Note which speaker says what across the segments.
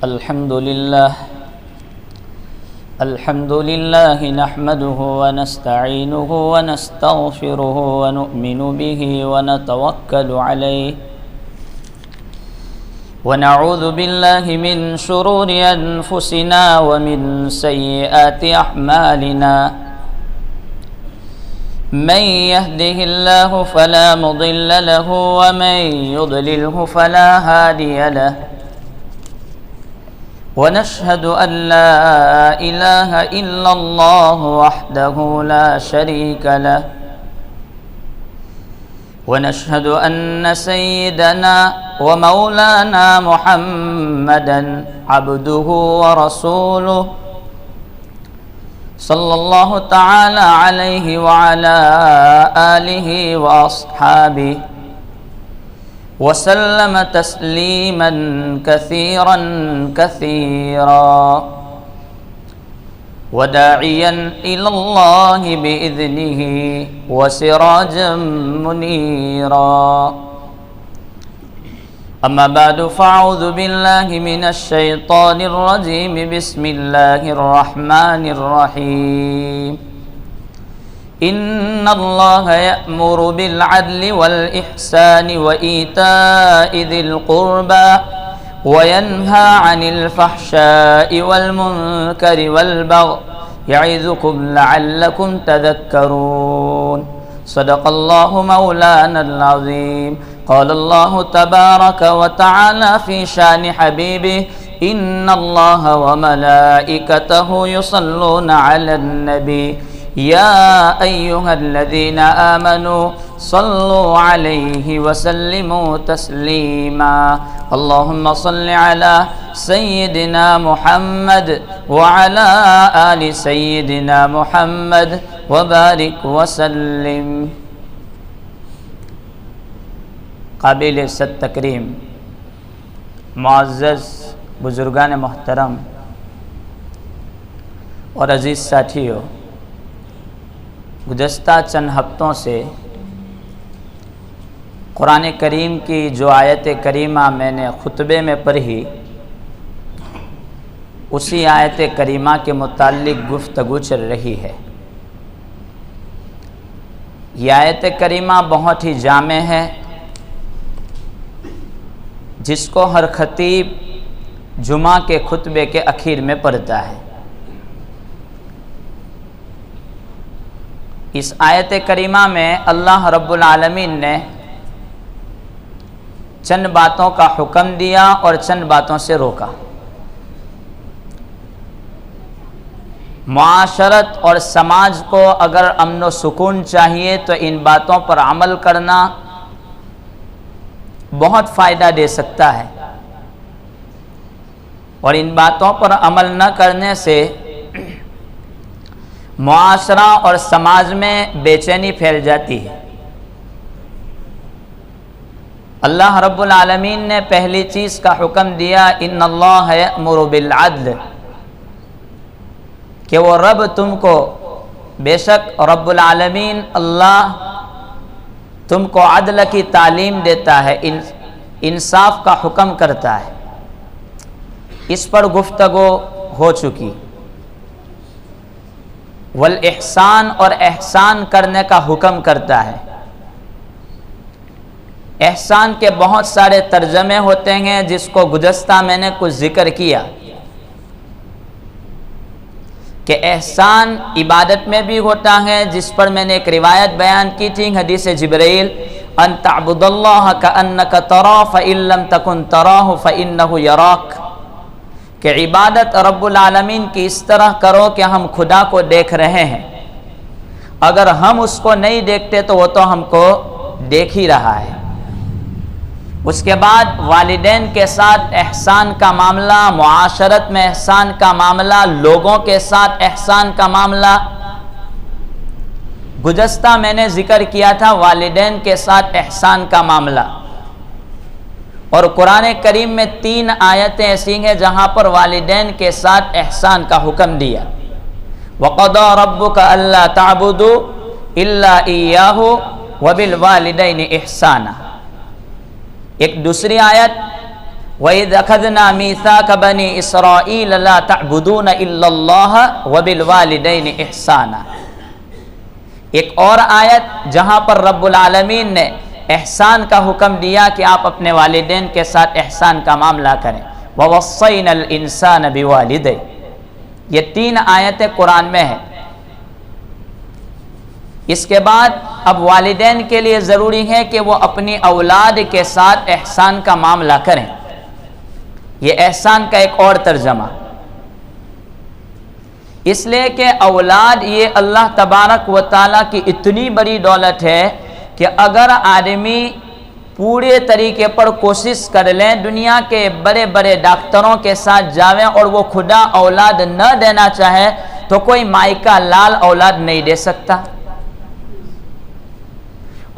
Speaker 1: الحمد لله نحمده ونستعينه ونستغفره ونؤمن به ونتوكل عليه ونعوذ بالله من شرور أنفسنا ومن سيئات أعمالنا من يهده الله فلا مضل له ومن يضلله فلا هادي له ونشهد أن لا إله إلا الله وحده لا شريك له ونشهد أن سيدنا ومولانا محمدا عبده ورسوله صلى الله تعالى عليه وعلى آله وأصحابه وسلم تسليما كثيرا كثيرا وداعيا إلى الله بإذنه وسراجا منيرا أما بعد فأعوذ بالله من الشيطان الرجيم بسم الله الرحمن الرحيم إن الله يأمر بالعدل والإحسان وإيتاء ذي القربى وينهى عن الفحشاء والمنكر والبغي يعظكم لعلكم تذكرون صدق الله مولانا العظيم قال الله تبارك وتعالى في شان حبيبه إن الله وملائكته يصلون على النبي يا أيها الذين آمنوا صلوا عليه وسلموا تسليما اللهم صل على سيدنا محمد وعلى آل سيدنا محمد وبارك وسلم. قابل عزت تکریم معزز بزرگان محترم اور عزیز ساتھیوں، گزشتہ چند ہفتوں سے قرآن کریم کی جو آیت کریمہ میں نے خطبے میں پڑھی، اسی آیت کریمہ کے متعلق گفتگو چل رہی ہے. یہ آیت کریمہ بہت ہی جامع ہے، جس کو ہر خطیب جمعہ کے خطبے کے اخیر میں پڑھتا ہے. اس آیت کریمہ میں اللہ رب العالمین نے چند باتوں کا حکم دیا اور چند باتوں سے روکا. معاشرت اور سماج کو اگر امن و سکون چاہیے تو ان باتوں پر عمل کرنا بہت فائدہ دے سکتا ہے، اور ان باتوں پر عمل نہ کرنے سے معاشرہ اور سماج میں بے چینی پھیل جاتی ہے. اللہ رب العالمین نے پہلی چیز کا حکم دیا، ان اللہ یأمر بالعدل، کہ وہ رب تم کو، بے شک رب العالمین اللہ تم کو عدل کی تعلیم دیتا ہے، انصاف کا حکم کرتا ہے. اس پر گفتگو ہو چکی. والاحسان، اور احسان کرنے کا حکم کرتا ہے. احسان کے بہت سارے ترجمے ہوتے ہیں، جس کو گزشتہ میں نے کچھ ذکر کیا کہ احسان عبادت میں بھی ہوتا ہے، جس پر میں نے ایک روایت بیان کی تھی، حدیث جبرائیل، ان تعبد اللہ کأنک تراہ فإن لم تکن تراہ فإنہ یراک، کہ عبادت رب العالمین کی اس طرح کرو کہ ہم خدا کو دیکھ رہے ہیں، اگر ہم اس کو نہیں دیکھتے تو وہ تو ہم کو دیکھ ہی رہا ہے. اس کے بعد والدین کے ساتھ احسان کا معاملہ، معاشرت میں احسان کا معاملہ، لوگوں کے ساتھ احسان کا معاملہ. گزشتہ میں نے ذکر کیا تھا والدین کے ساتھ احسان کا معاملہ، اور قرآن کریم میں 3 آیتیں ایسی ہیں جہاں پر والدین کے ساتھ احسان کا حکم دیا. وَقَضَى رَبُّكَ أَلَّا تَعْبُدُوا إِلَّا إِيَّاهُ وَبِالْوَالِدَيْنِ إِحْسَانًا. ایک دوسری آیت وَإِذْ أَخَذْنَا مِيثَاقَ بَنِي إِسْرَائِيلَ لَا تَعْبُدُونَ إِلَّا اللَّهَ وَبِالْوَالِدَيْنِ إِحْسَانًا. ایک اور آیت جہاں پر رب العالمین نے احسان کا حکم دیا کہ آپ اپنے والدین کے ساتھ احسان کا معاملہ کریں. وَوَصَّيْنَا الْإِنسَانَ بِوَالِدَيْهِ. یہ 3 آیتیں قرآن میں ہیں. اس کے بعد اب والدین کے لیے ضروری ہے کہ وہ اپنی اولاد کے ساتھ احسان کا معاملہ کریں. یہ احسان کا ایک اور ترجمہ، اس لیے کہ اولاد یہ اللہ تبارک و تعالیٰ کی اتنی بڑی دولت ہے کہ اگر آدمی پورے طریقے پر کوشش کر لیں، دنیا کے بڑے بڑے ڈاکٹروں کے ساتھ جاویں اور وہ خدا اولاد نہ دینا چاہے تو کوئی مائی کا لال اولاد نہیں دے سکتا.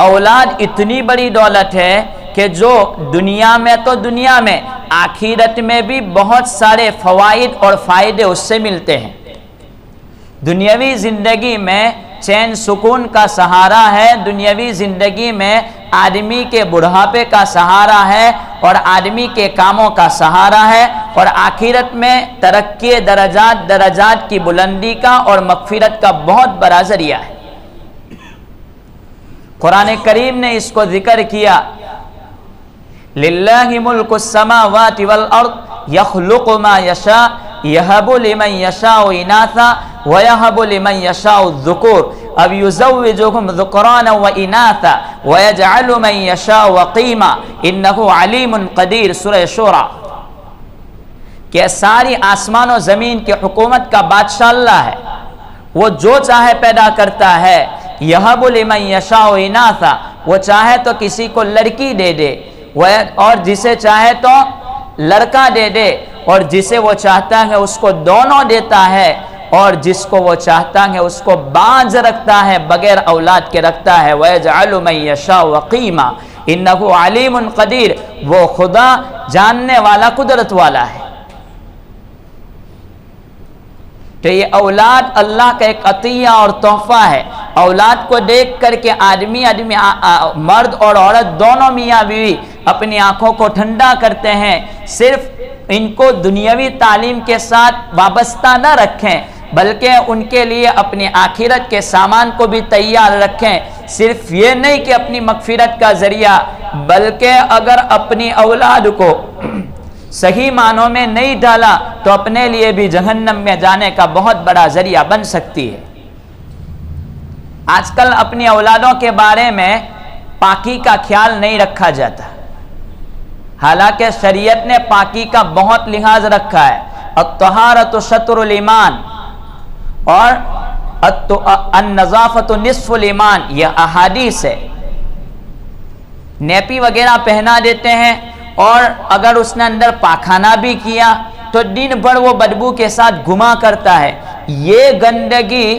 Speaker 1: اولاد اتنی بڑی دولت ہے کہ جو دنیا میں تو دنیا میں، آخرت میں بھی بہت سارے فوائد اور فائدے اس سے ملتے ہیں. دنیاوی زندگی میں چین سکون کا سہارا ہے، دنیاوی زندگی میں آدمی کے بڑھاپے کا سہارا ہے اور آدمی کے کاموں کا سہارا ہے، اور آخرت میں ترقی درجات کی بلندی کا اور مغفرت کا بہت بڑا ذریعہ ہے. قرآن کریم نے اس کو ذکر کیا، للہ ملک السماوات والارض یخلق ما یشاء یہب لمن یشاء اناثا ویہب لمن یشاء الذکور او یزوجہم ذکرانا واناثا ویجعل من یشاء وقیما انہ علیم قدیر. سورہ شورى. کہ ساری آسمان و زمین کی حکومت کا بادشاہ اللہ ہے، وہ جو چاہے پیدا کرتا ہے. یہب لمن یشاء اناثا، وہ چاہے تو کسی کو لڑکی دے دے اور جسے چاہے تو لڑکا دے دے، اور جسے وہ چاہتا ہے اس کو دونوں دیتا ہے، اور جس کو وہ چاہتا ہے اس کو باز رکھتا ہے، بغیر اولاد کے رکھتا ہے. وَيَجْعَلُ مَن يَشَاءُ وَقِيمًا إِنَّهُ عَلِيمٌ قَدِيرٌ. وہ خدا جاننے والا، قدرت والا ہے. تو یہ اولاد اللہ کا ایک عطیہ اور تحفہ ہے. اولاد کو دیکھ کر کے آدمی مرد اور عورت دونوں میاں بیوی اپنی آنکھوں کو ٹھنڈا کرتے ہیں. صرف ان کو دنیاوی تعلیم کے ساتھ وابستہ نہ رکھیں، بلکہ ان کے لیے اپنی آخرت کے سامان کو بھی تیار رکھیں. صرف یہ نہیں کہ اپنی مغفرت کا ذریعہ، بلکہ اگر اپنی اولاد کو صحیح معنوں میں نہیں ڈالا تو اپنے لیے بھی جہنم میں جانے کا بہت بڑا ذریعہ بن سکتی ہے. آج کل اپنی اولادوں کے بارے میں پاکی کا خیال نہیں رکھا جاتا، حالانکہ شریعت نے پاکی کا بہت لحاظ رکھا ہے. الطہارۃ شطر الایمان اور النظافۃ نصف الایمان، یہ احادیث ہے. نیپی وغیرہ پہنا دیتے ہیں، اور اگر اس نے اندر پاخانہ بھی کیا تو دن بھر وہ بدبو کے ساتھ گھما کرتا ہے. یہ گندگی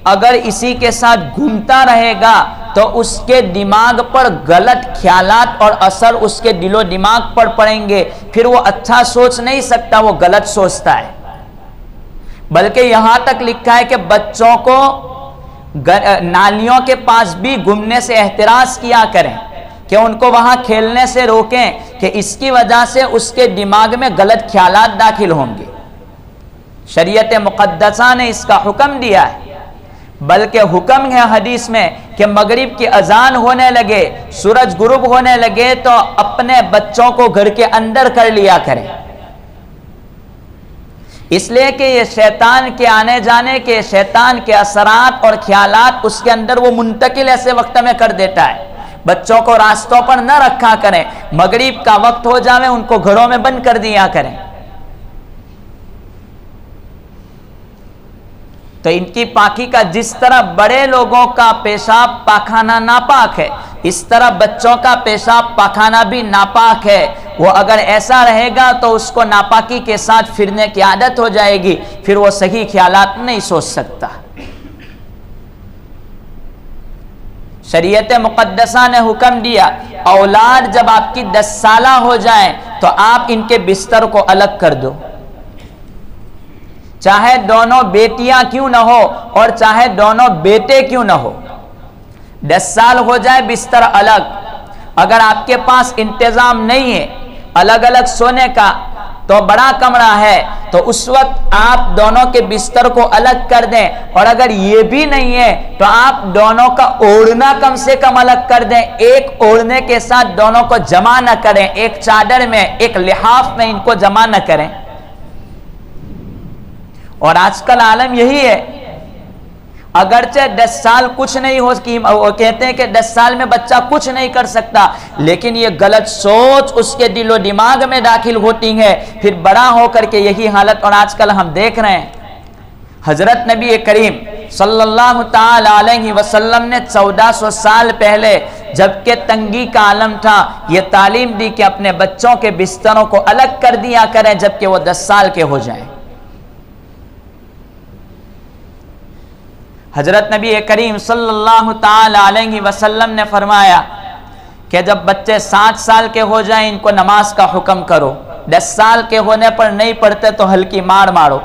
Speaker 1: اگر اسی کے ساتھ گھومتا رہے گا تو اس کے دماغ پر غلط خیالات اور اثر اس کے دل و دماغ پر پڑیں گے. پھر وہ اچھا سوچ نہیں سکتا، وہ غلط سوچتا ہے. بلکہ یہاں تک لکھا ہے کہ بچوں کو نالیوں کے پاس بھی گھومنے سے احتراز کیا کریں، کہ ان کو وہاں کھیلنے سے روکیں، کہ اس کی وجہ سے اس کے دماغ میں غلط خیالات داخل ہوں گے. شریعت مقدسہ نے اس کا حکم دیا ہے. بلکہ حکم ہے حدیث میں کہ مغرب کی اذان ہونے لگے، سورج غروب ہونے لگے تو اپنے بچوں کو گھر کے اندر کر لیا کریں. اس لیے کہ یہ شیطان کے آنے جانے کے، شیطان کے اثرات اور خیالات اس کے اندر وہ منتقل ایسے وقت میں کر دیتا ہے. بچوں کو راستوں پر نہ رکھا کریں، مغرب کا وقت ہو جاوے ان کو گھروں میں بند کر دیا کریں. تو ان کی پاکی کا جس طرح بڑے لوگوں کا پیشاب پاخانہ ناپاک ہے، اس طرح بچوں کا پیشاب پاخانہ بھی ناپاک ہے. وہ اگر ایسا رہے گا تو اس کو ناپاکی کے ساتھ پھرنے کی عادت ہو جائے گی، پھر وہ صحیح خیالات نہیں سوچ سکتا. شریعت مقدسہ نے حکم دیا، اولاد جب آپ کی 10 سالہ ہو جائیں تو آپ ان کے بستر کو الگ کر دو، چاہے دونوں بیٹیاں کیوں نہ ہو اور چاہے دونوں بیٹے کیوں نہ ہو. 10 سال ہو جائے بستر الگ. اگر آپ کے پاس انتظام نہیں ہے الگ الگ سونے کا تو بڑا کمرہ ہے تو اس وقت آپ دونوں کے بستر کو الگ کر دیں، اور اگر یہ بھی نہیں ہے تو آپ دونوں کا اوڑھنا کم سے کم الگ کر دیں، ایک اوڑھنے کے ساتھ دونوں کو جمع نہ کریں، ایک چادر میں ایک لحاف میں ان کو جمع نہ کریں۔ اور آج کل عالم یہی ہے، اگرچہ 10 سال کچھ نہیں ہو سکی، وہ کہتے ہیں کہ 10 سال میں بچہ کچھ نہیں کر سکتا، لیکن یہ غلط سوچ اس کے دل و دماغ میں داخل ہوتی ہے، پھر بڑا ہو کر کے یہی حالت۔ اور آج کل ہم دیکھ رہے ہیں حضرت نبی کریم صلی اللہ تعالی علیہ وسلم نے 1400 سال پہلے جبکہ تنگی کا عالم تھا، یہ تعلیم دی کہ اپنے بچوں کے بستروں کو الگ کر دیا کریں جبکہ وہ 10 سال کے ہو جائیں۔ حضرت نبی کریم صلی اللہ تعالی علیہ وسلم نے فرمایا کہ جب بچے 7 سال کے ہو جائیں ان کو نماز کا حکم کرو، 10 سال کے ہونے پر نہیں پڑھتے تو ہلکی مار مارو۔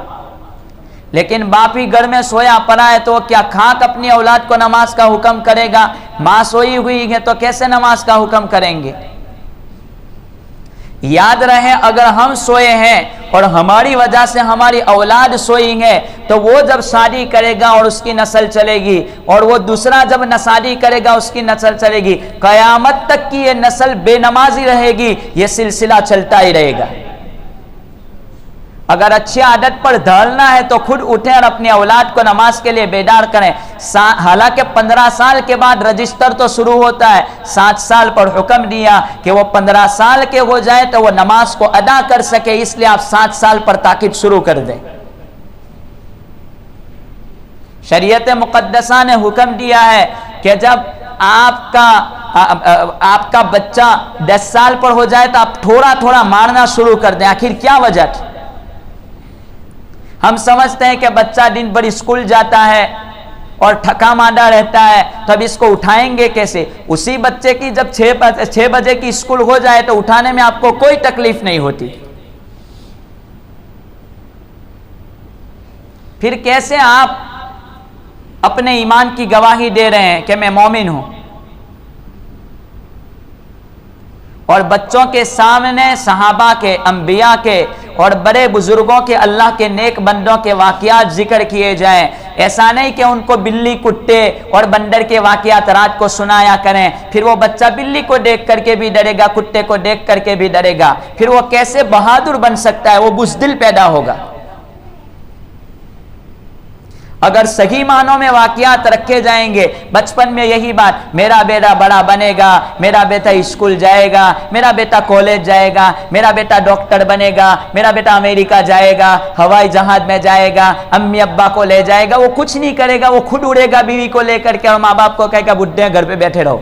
Speaker 1: لیکن باپ ہی گھر میں سویا پڑا ہے تو کیا کھاک اپنی اولاد کو نماز کا حکم کرے گا؟ ماں سوئی ہوئی ہے تو کیسے نماز کا حکم کریں گے؟ یاد رہے اگر ہم سوئے ہیں اور ہماری وجہ سے ہماری اولاد سوئی ہے تو وہ جب شادی کرے گا اور اس کی نسل چلے گی، اور وہ دوسرا جب شادی کرے گا اس کی نسل چلے گی، قیامت تک کی یہ نسل بے نمازی رہے گی، یہ سلسلہ چلتا ہی رہے گا۔ اگر اچھی عادت پر ڈھالنا ہے تو خود اٹھیں اور اپنی اولاد کو نماز کے لیے بیدار کریں۔ حالانکہ 15 سال کے بعد رجسٹر تو شروع ہوتا ہے، 7 سال پر حکم دیا کہ وہ 15 سال کے ہو جائے تو وہ نماز کو ادا کر سکے، اس لیے آپ 7 سال پر تاکید شروع کر دیں۔ شریعت مقدسہ نے حکم دیا ہے کہ جب آپ کا بچہ 10 سال پر ہو جائے تو آپ تھوڑا تھوڑا مارنا شروع کر دیں۔ آخر کیا وجہ تھی؟ ہم سمجھتے ہیں کہ بچہ دن بھر اسکول جاتا ہے اور تھکا ماندہ رہتا ہے تو اب اس کو اٹھائیں گے کیسے؟ اسی بچے کی جب 6 بجے کی اسکول ہو جائے تو اٹھانے میں آپ کو کوئی تکلیف نہیں ہوتی۔ پھر کیسے آپ اپنے ایمان کی گواہی دے رہے ہیں کہ میں مومن ہوں، اور بچوں کے سامنے صحابہ کے، انبیاء کے اور بڑے بزرگوں کے، اللہ کے نیک بندوں کے واقعات ذکر کیے جائیں؟ ایسا نہیں کہ ان کو بلی، کتے اور بندر کے واقعات رات کو سنایا کریں، پھر وہ بچہ بلی کو دیکھ کر کے بھی ڈرے گا، کتے کو دیکھ کر کے بھی ڈرے گا، پھر وہ کیسے بہادر بن سکتا ہے؟ وہ بزدل پیدا ہوگا۔ اگر صحیح معنوں میں واقعات رکھے جائیں گے بچپن میں یہی بات، میرا بیٹا بڑا بنے گا، میرا بیٹا اسکول جائے گا، میرا بیٹا کالج جائے گا، میرا بیٹا ڈاکٹر بنے گا، میرا بیٹا امریکہ جائے گا، ہوائی جہاز میں جائے گا، امی ابا کو لے جائے گا، وہ کچھ نہیں کرے گا، وہ خود اڑے گا بیوی کو لے کر کے، اور ماں باپ کو کہے گا بڈھے گھر پہ بیٹھے رہو۔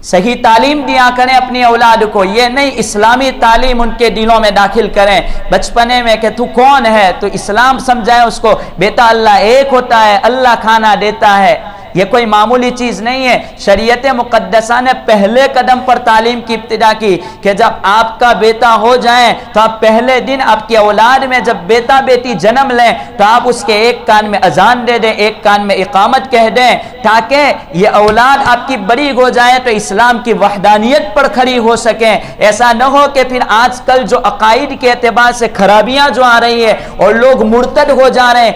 Speaker 1: صحیح تعلیم دیا کریں اپنی اولاد کو، یہ نہیں اسلامی تعلیم ان کے دلوں میں داخل کریں بچپنے میں کہ تو کون ہے، تو اسلام سمجھائیں اس کو، بیٹا اللہ ایک ہوتا ہے، اللہ کھانا دیتا ہے، یہ کوئی معمولی چیز نہیں ہے۔ شریعت مقدسہ نے پہلے قدم پر تعلیم کی ابتدا کی کہ جب آپ کا بیٹا ہو جائیں تو آپ پہلے دن آپ کی اولاد میں جب بیٹا بیٹی جنم لیں تو آپ اس کے ایک کان میں اذان دے دیں، ایک کان میں اقامت کہہ دیں، تاکہ یہ اولاد آپ کی بڑی ہو جائیں تو اسلام کی وحدانیت پر کھڑی ہو سکیں۔ ایسا نہ ہو کہ پھر آج کل جو عقائد کے اعتبار سے خرابیاں جو آ رہی ہے اور لوگ مرتد ہو جا رہے ہیں،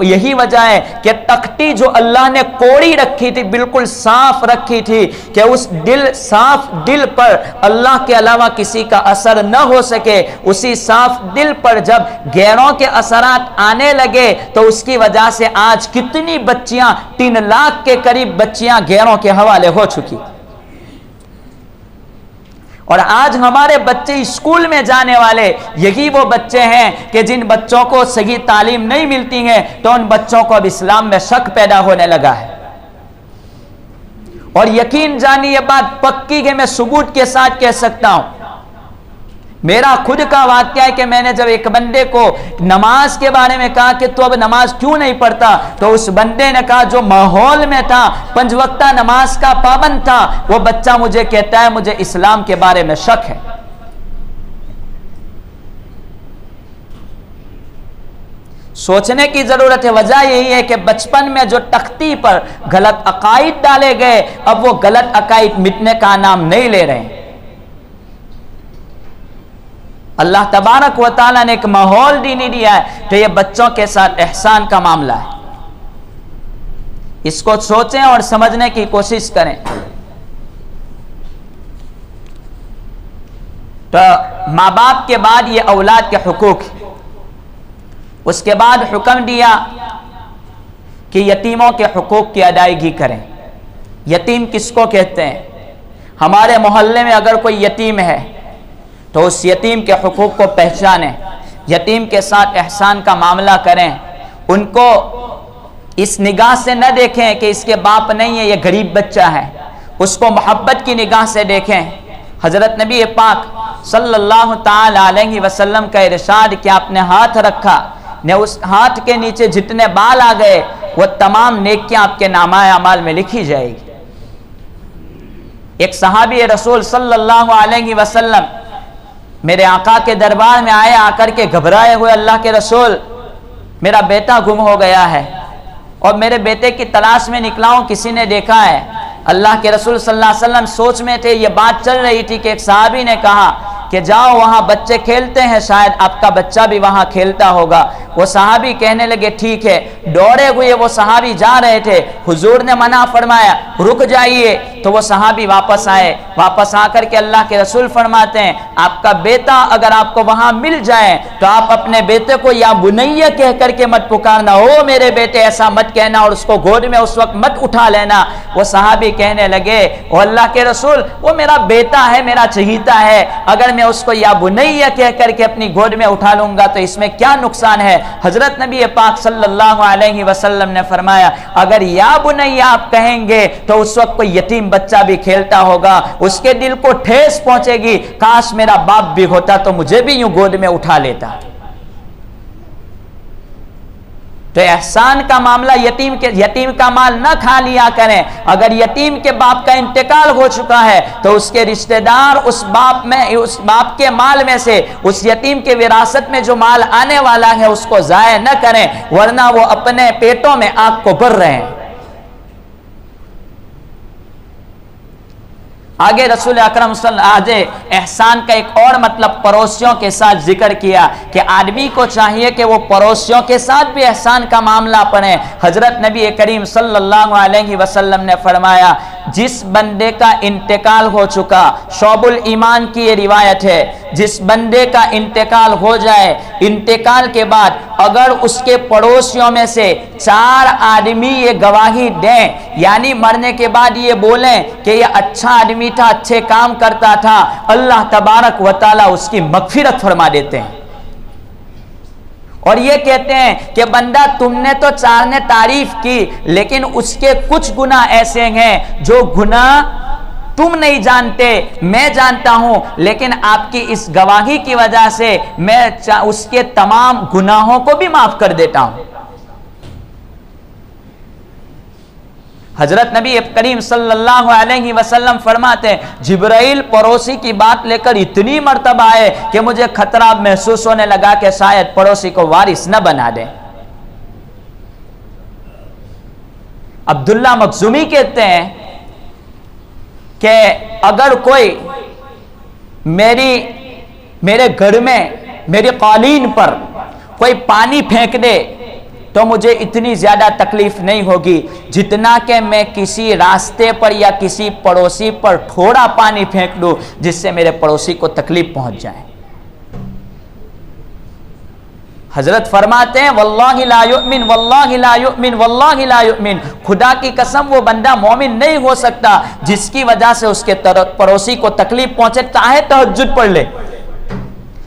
Speaker 1: یہی وجہ ہے کہ تختی جو اللہ نے کوڑی رکھی تھی بالکل صاف رکھی تھی کہ اس صاف دل پر اللہ کے علاوہ کسی کا اثر نہ ہو سکے، اسی صاف دل پر جب غیروں کے اثرات آنے لگے تو اس کی وجہ سے آج کتنی بچیاں، 3 لاکھ کے قریب بچیاں غیروں کے حوالے ہو چکی۔ اور آج ہمارے بچے اسکول میں جانے والے یہی وہ بچے ہیں کہ جن بچوں کو صحیح تعلیم نہیں ملتی ہے تو ان بچوں کو اب اسلام میں شک پیدا ہونے لگا ہے۔ اور یقین جانی یہ بات پکی ہے، میں ثبوت کے ساتھ کہہ سکتا ہوں، میرا خود کا واقعہ ہے کہ میں نے جب ایک بندے کو نماز کے بارے میں کہا کہ تو اب نماز کیوں نہیں پڑھتا، تو اس بندے نے کہا جو ماحول میں تھا 5 وقتہ نماز کا پابند تھا، وہ بچہ مجھے کہتا ہے مجھے اسلام کے بارے میں شک ہے۔ سوچنے کی ضرورت ہے۔ وجہ یہی ہے کہ بچپن میں جو تختی پر غلط عقائد ڈالے گئے اب وہ غلط عقائد مٹنے کا نام نہیں لے رہے ہیں۔ اللہ تبارک و تعالیٰ نے ایک ماحول دینی دیا ہے، تو یہ بچوں کے ساتھ احسان کا معاملہ ہے. اس کو سوچیں اور سمجھنے کی کوشش کریں. تو ماں باپ کے بعد یہ اولاد کے حقوق. اس کے بعد حکم دیا کہ یتیموں کے حقوق کی ادائیگی کریں. یتیم کس کو کہتے ہیں؟ ہمارے محلے میں اگر کوئی یتیم ہے تو اس یتیم کے حقوق کو پہچانیں، یتیم کے ساتھ احسان کا معاملہ کریں. ان کو اس نگاہ سے نہ دیکھیں کہ اس کے باپ نہیں ہے، یہ غریب بچہ ہے. اس کو محبت کی نگاہ سے دیکھیں. حضرت نبی پاک صلی اللہ تعالی علیہ وسلم کا ارشاد کہ آپ نے ہاتھ رکھا، نے اس ہاتھ کے نیچے جتنے بال آ گئے وہ تمام نیکیاں آپ کے نامہ اعمال میں لکھی جائے گی. ایک صحابی رسول صلی اللہ علیہ وسلم میرے آقا کے دربار میں آئے، آ کر کے گھبرائے ہوئے، اللہ کے رسول میرا بیٹا گم ہو گیا ہے اور میرے بیٹے کی تلاش میں نکلا ہوں، کسی نے دیکھا ہے؟ اللہ کے رسول صلی اللہ علیہ وسلم سوچ میں تھے. یہ بات چل رہی تھی کہ ایک صحابی نے کہا کہ جاؤ وہاں بچے کھیلتے ہیں، شاید آپ کا بچہ بھی وہاں کھیلتا ہوگا. وہ صحابی کہنے لگے ٹھیک ہے. دوڑے ہوئے وہ صحابی جا رہے تھے، حضور نے منع فرمایا رک جائیے. تو وہ صحابی واپس آئے. واپس آ کر کے اللہ کے رسول فرماتے ہیں آپ کا بیٹا اگر آپ کو وہاں مل جائے تو آپ اپنے بیٹے کو یا بنیہ کہہ کر کے مت پکارنا، او میرے بیٹے ایسا مت کہنا، اور اس کو گود میں اس وقت مت اٹھا لینا. وہ صحابی کہنے لگے او اللہ کے رسول وہ میرا بیٹا ہے، میرا چہیتا ہے، اگر میں اس کو یا بنیہ کہہ کر کے اپنی گود میں اٹھا لوں گا تو اس میں کیا نقصان ہے؟ حضرت نبی پاک صلی اللہ علیہ وسلم نے فرمایا اگر یا بنیہ آپ کہیں گے تو اس وقت کوئی یتیم بچہ بھی کھیلتا ہوگا، اس کے دل کو ٹھیس پہنچے گی، کاش میرا باپ بھی ہوتا تو مجھے بھی یوں گود میں اٹھا لیتا. تو احسان کا معاملہ، یتیم کا مال نہ کھا لیا کریں. اگر یتیم کے باپ کا انتقال ہو چکا ہے تو اس کے رشتہ دار اس باپ کے مال میں سے اس یتیم کے وراثت میں جو مال آنے والا ہے اس کو ضائع نہ کریں، ورنہ وہ اپنے پیٹوں میں آگ کو بھر رہے ہیں. آگے رسول اکرم صلی اللہ علیہ وسلم احسان کا ایک اور مطلب پڑوسیوں کے ساتھ ذکر کیا کہ آدمی کو چاہیے کہ وہ پڑوسیوں کے ساتھ بھی احسان کا معاملہ پڑھیں. حضرت نبی کریم صلی اللہ علیہ وسلم نے فرمایا جس بندے کا انتقال ہو چکا، شعب الایمان کی یہ روایت ہے، جس بندے کا انتقال ہو جائے، انتقال کے بعد اگر اس کے پڑوسیوں میں سے 4 آدمی یہ گواہی دیں، یعنی مرنے کے بعد یہ بولیں کہ یہ اچھا آدمی تھا، اچھے کام کرتا تھا، اللہ تبارک و تعالی اس کی مغفرت فرما دیتے ہیں. اور یہ کہتے ہیں کہ بندہ تم نے تو 4 نے تعریف کی لیکن اس کے کچھ گناہ ایسے ہیں جو گناہ تم نہیں جانتے، میں جانتا ہوں، لیکن آپ کی اس گواہی کی وجہ سے میں اس کے تمام گناہوں کو بھی معاف کر دیتا ہوں. حضرت نبی کریم صلی اللہ علیہ وسلم فرماتے ہیں جبرائیل پڑوسی کی بات لے کر اتنی مرتبہ آئے کہ مجھے خطرہ محسوس ہونے لگا کہ شاید پڑوسی کو وارث نہ بنا دیں. عبداللہ مخزومی کہتے ہیں کہ اگر کوئی میرے گھر میں میری قالین پر کوئی پانی پھینک دے تو مجھے اتنی زیادہ تکلیف نہیں ہوگی جتنا کہ میں کسی راستے پر یا کسی پڑوسی پر تھوڑا پانی پھینک دوں جس سے میرے پڑوسی کو تکلیف پہنچ جائے. حضرت فرماتے ہیں واللہ لا یؤمن واللہ لا یؤمن واللہ لا یؤمن، خدا کی قسم وہ بندہ مومن نہیں ہو سکتا جس کی وجہ سے اس کے پڑوسی کو تکلیف پہنچے، چاہے تہجد پڑھ لے،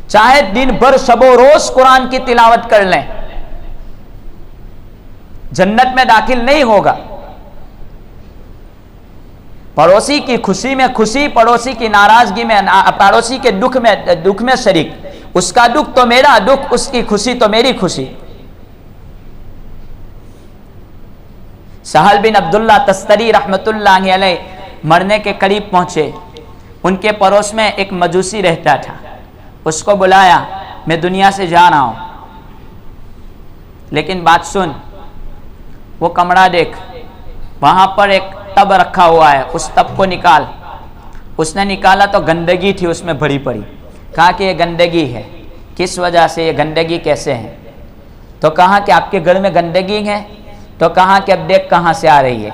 Speaker 1: چاہے دن بھر شب و روز قرآن کی تلاوت کر لیں، جنت میں داخل نہیں ہوگا. پڑوسی کی خوشی میں خوشی، پڑوسی کی ناراضگی میں، پڑوسی کے دکھ میں شریک، اس کا دکھ تو میرا دکھ، اس کی خوشی تو میری خوشی. سہل بن عبداللہ تستری رحمت اللہ علیہ مرنے کے قریب پہنچے. ان کے پڑوس میں ایک مجوسی رہتا تھا. اس کو بلایا، میں دنیا سے جا رہا ہوں لیکن بات سن، وہ کمرہ دیکھ، وہاں پر ایک ٹب رکھا ہوا ہے، اس ٹب کو نکال. اس نے نکالا تو گندگی تھی اس میں بھری پڑی. کہا کہ یہ گندگی ہے. کس وجہ سے؟ یہ گندگی کیسے ہے؟ تو کہا کہ آپ کے گھر میں گندگی ہے. تو کہا کہ اب دیکھ کہاں سے آ رہی ہے.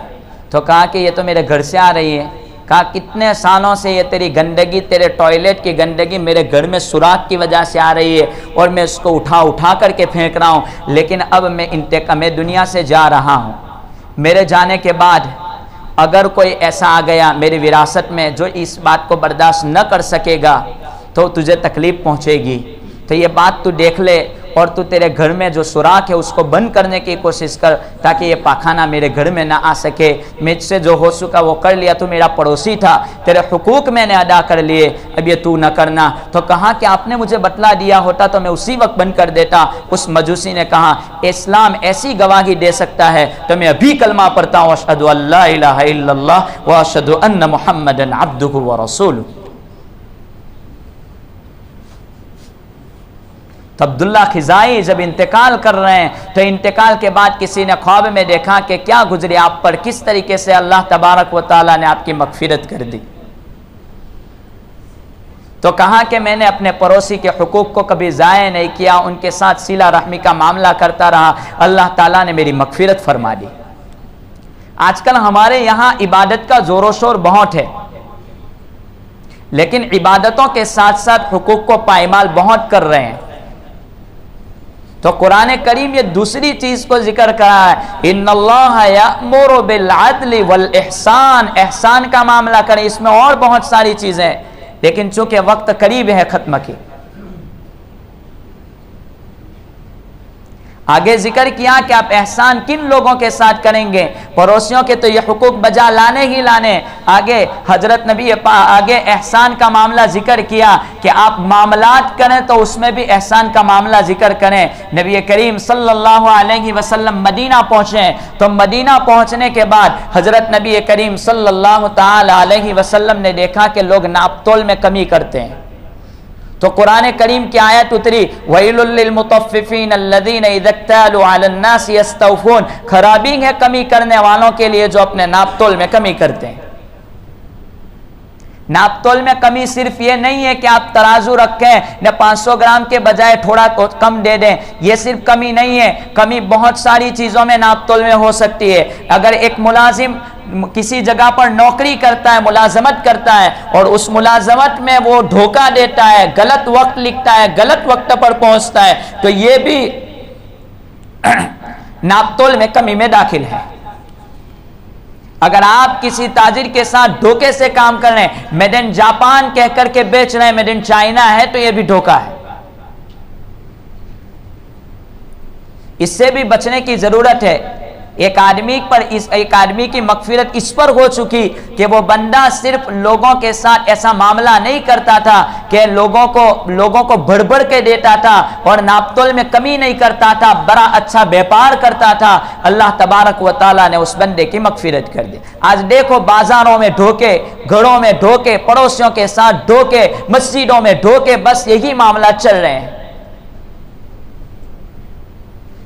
Speaker 1: تو کہا کہ یہ تو میرے گھر سے آ رہی ہے. کہا کتنے سالوں سے یہ تیری گندگی، تیرے ٹوائلٹ کی گندگی میرے گھر میں سوراخ کی وجہ سے آ رہی ہے اور میں اس کو اٹھا کر کے پھینک رہا ہوں، لیکن اب میں دنیا سے جا رہا ہوں. میرے جانے کے بعد اگر کوئی ایسا آ گیا میری وراثت میں جو اس بات کو برداشت نہ کر سکے گا تو تجھے تکلیف پہنچے گی. تو یہ بات تو دیکھ لے اور تو تیرے گھر میں جو سوراخ ہے اس کو بند کرنے کی کوشش کر تاکہ یہ پاخانہ میرے گھر میں نہ آ سکے. مجھ سے جو ہو سکا وہ کر لیا، تو میرا پڑوسی تھا، تیرے حقوق میں نے ادا کر لیے، اب یہ تو نہ کرنا. تو کہا کہ آپ نے مجھے بتلا دیا ہوتا تو میں اسی وقت بند کر دیتا. اس مجوسی نے کہا اسلام ایسی گواہی دے سکتا ہے تو میں ابھی کلمہ پڑھتا ہوں، اشہد ان لا الہ الا اللہ واشہد ان محمدا عبدہ ورسولہ. تو عبداللہ خزائی جب انتقال کر رہے ہیں تو انتقال کے بعد کسی نے خواب میں دیکھا کہ کیا گزری آپ پر، کس طریقے سے اللہ تبارک و تعالیٰ نے آپ کی مغفرت کر دی. تو کہا کہ میں نے اپنے پڑوسی کے حقوق کو کبھی ضائع نہیں کیا، ان کے ساتھ صلہ رحمی کا معاملہ کرتا رہا، اللہ تعالیٰ نے میری مغفرت فرما دی. آج کل ہمارے یہاں عبادت کا زور و شور بہت ہے، لیکن عبادتوں کے ساتھ ساتھ حقوق کو پائمال بہت کر رہے ہیں. تو قرآن کریم یہ دوسری چیز کو ذکر کرا ہے، ان اللہ یأمر بالعدل والاحسان، احسان کا معاملہ کریں. اس میں اور بہت ساری چیزیں ہیں لیکن چونکہ وقت قریب ہے ختم کی، آگے ذکر کیا کہ آپ احسان کن لوگوں کے ساتھ کریں گے. پڑوسیوں کے تو یہ حقوق بجا لانے ہی لانے. آگے حضرت نبی آگے احسان کا معاملہ ذکر کیا کہ آپ معاملات کریں تو اس میں بھی احسان کا معاملہ ذکر کریں. نبی کریم صلی اللہ علیہ وسلم مدینہ پہنچے تو مدینہ پہنچنے کے بعد حضرت نبی کریم صلی اللہ تعالی علیہ وسلم نے دیکھا کہ لوگ ناپ تول میں کمی کرتے ہیں. تو قرآن کریم کی آیت اتری وَيْلٌ لِّلْمُطَفِّفِينَ الَّذِينَ إِذَا اكْتَالُوا عَلَى النَّاسِ يَسْتَوْفُونَ، خرابی ہے کمی کرنے والوں کے لیے جو اپنے ناپ تول میں کمی کرتے ہیں. ناپ تول میں کمی صرف یہ نہیں ہے کہ آپ ترازو رکھیں نہ 500 گرام کے بجائے تھوڑا کم دے دیں، یہ صرف کمی نہیں ہے. کمی بہت ساری چیزوں میں ناپ تول میں ہو سکتی ہے. اگر ایک ملازم کسی جگہ پر نوکری کرتا ہے، ملازمت کرتا ہے اور اس ملازمت میں وہ دھوکہ دیتا ہے، غلط وقت لکھتا ہے، غلط وقت پر پہنچتا ہے، تو یہ بھی ناپ تول میں کمی میں داخل ہے. اگر آپ کسی تاجر کے ساتھ دھوکے سے کام کر رہے ہیں، میڈ ان جاپان کہہ کر کے بیچ رہے ہیں، میڈ ان چائنا ہے، تو یہ بھی دھوکہ ہے. اس سے بھی بچنے کی ضرورت ہے. ایک آدمی کی مغفرت اس پر ہو چکی کہ وہ بندہ صرف لوگوں کے ساتھ ایسا معاملہ نہیں کرتا تھا کہ لوگوں کو بڑھ بڑھ کے دیتا تھا اور ناپ تول میں کمی نہیں کرتا تھا، بڑا اچھا بیپار کرتا تھا. اللہ تبارک و تعالیٰ نے اس بندے کی مغفرت کر دی. آج دیکھو بازاروں میں دھوکے، گھروں میں دھوکے، پڑوسیوں کے ساتھ دھوکے، مسجدوں میں دھوکے، بس یہی معاملہ چل رہے ہیں.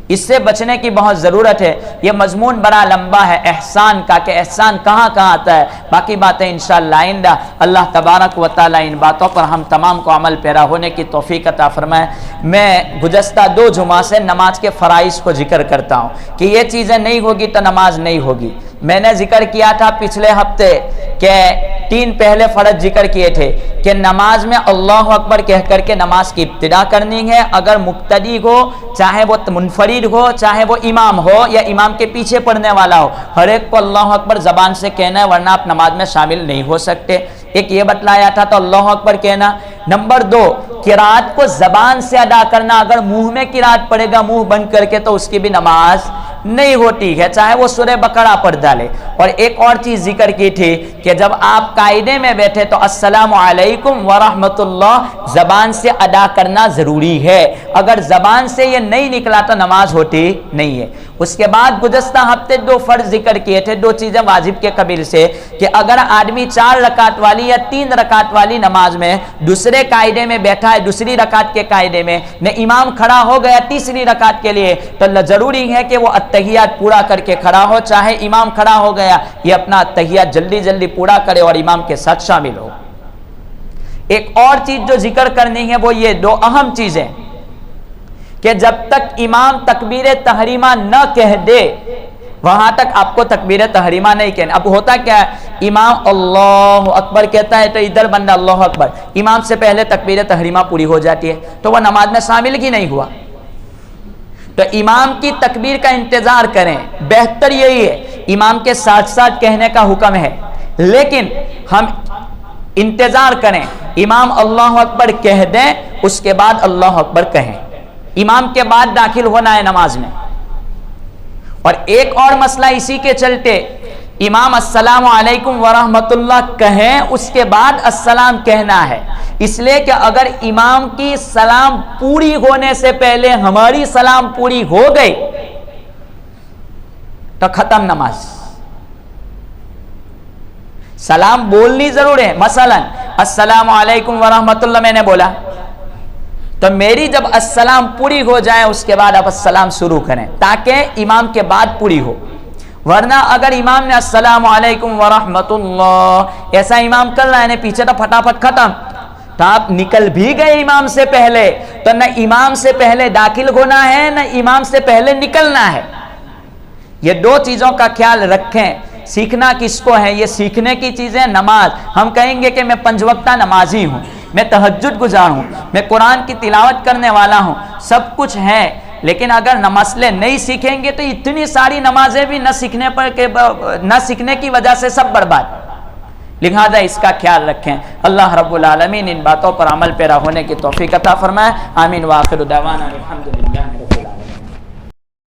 Speaker 1: اس سے بچنے کی بہت ضرورت ہے. یہ مضمون بڑا لمبا ہے احسان کا، کہ احسان کہاں کہاں آتا ہے. باقی باتیں انشاءاللہ آئندہ اللہ تبارک و تعالی ان باتوں پر ہم تمام کو عمل پیرا ہونے کی توفیق عطا فرمائے. میں گزشتہ 2 جمعہ سے نماز کے فرائض کو ذکر کرتا ہوں کہ یہ چیزیں نہیں ہوگی تو نماز نہیں ہوگی. میں نے ذکر کیا تھا پچھلے ہفتے کہ 3 پہلے فرض ذکر کیے تھے کہ نماز میں اللہ اکبر کہہ کر کے نماز کی ابتدا کرنی ہے. اگر مقتدی ہو، چاہے وہ منفرد ہو، چاہے وہ امام ہو یا امام کے پیچھے پڑھنے والا ہو، ہر ایک کو اللہ اکبر زبان سے کہنا ہے، ورنہ آپ نماز میں شامل نہیں ہو سکتے. ایک یہ بتلایا تھا تو اللہ اکبر کہنا. نمبر 2 قرات کو زبان سے ادا کرنا. اگر منہ میں قرات پڑھے گا منہ بند کر کے تو اس کی بھی نماز نہیں ہوتی ہے، چاہے وہ سورہ بقرہ پڑھ ڈالے. اور ایک اور چیز ذکر کی تھی کہ جب آپ قاعدے میں بیٹھے تو السلام علیکم ورحمۃ اللہ زبان سے ادا کرنا ضروری ہے. اگر زبان سے یہ نہیں نکلا تو نماز ہوتی نہیں ہے. اس کے بعد گزشتہ ہفتے 2 فرض ذکر کیے تھے، 2 چیزیں واجب کے قبیل سے، کہ اگر آدمی 4 رکعت والی یا 3 رکعت والی نماز میں دوسرے قاعدے میں بیٹھا ہے، دوسری رکعت کے قاعدے میں نہ امام کھڑا ہو گیا تیسری رکعت کے لیے، تو ضروری ہے کہ وہ التحیات پورا کر کے کھڑا ہو. چاہے امام کھڑا ہو گیا یہ اپنا التحیات جلدی جلدی پورا کرے اور امام کے ساتھ شامل ہو. ایک اور چیز جو ذکر کرنی ہے وہ یہ دو اہم چیزیں کہ جب تک امام تکبیر تحریمہ نہ کہہ دے وہاں تک آپ کو تکبیر تحریمہ نہیں کہنا. اب ہوتا کیا ہے، امام اللہ اکبر کہتا ہے تو ادھر بندہ اللہ اکبر، امام سے پہلے تکبیر تحریمہ پوری ہو جاتی ہے تو وہ نماز میں شامل ہی نہیں ہوا. تو امام کی تکبیر کا انتظار کریں، بہتر یہی ہے امام کے ساتھ ساتھ کہنے کا حکم ہے، لیکن ہم انتظار کریں امام اللہ اکبر کہہ دیں اس کے بعد اللہ اکبر کہیں، امام کے بعد داخل ہونا ہے نماز میں. اور ایک اور مسئلہ اسی کے چلتے امام السلام علیکم ورحمۃ اللہ کہیں اس کے بعد السلام کہنا ہے، اس لیے کہ اگر امام کی سلام پوری ہونے سے پہلے ہماری سلام پوری ہو گئی تو ختم نماز. سلام بولنی ضرور ہے، مثلا السلام علیکم ورحمۃ اللہ میں نے بولا تو میری جب السلام پوری ہو جائے اس کے بعد آپ السلام شروع کریں تاکہ امام کے بعد پوری ہو. ورنہ اگر امام نے السلام علیکم ورحمۃ اللہ ایسا امام کر رہا ہے پیچھے تو پھٹافٹ ختم، تو آپ نکل بھی گئے امام سے پہلے، تو نہ امام سے پہلے داخل ہونا ہے نہ امام سے پہلے نکلنا ہے. یہ دو چیزوں کا خیال رکھیں. سیکھنا کس کو ہے؟ یہ سیکھنے کی چیزیں. نماز ہم کہیں گے کہ میں 5 وقتہ نمازی ہوں، میں تہجد گزار ہوں، میں قرآن کی تلاوت کرنے والا ہوں، سب کچھ ہے، لیکن اگر مسئلے نہیں سیکھیں گے تو اتنی ساری نمازیں بھی نہ سیکھنے کی وجہ سے سب برباد. لہذا اس کا خیال رکھیں. اللہ رب العالمین ان باتوں پر عمل پیرا ہونے کی توفیق عطا فرمائے. آمین. وآخر دعوانا الحمدللہ.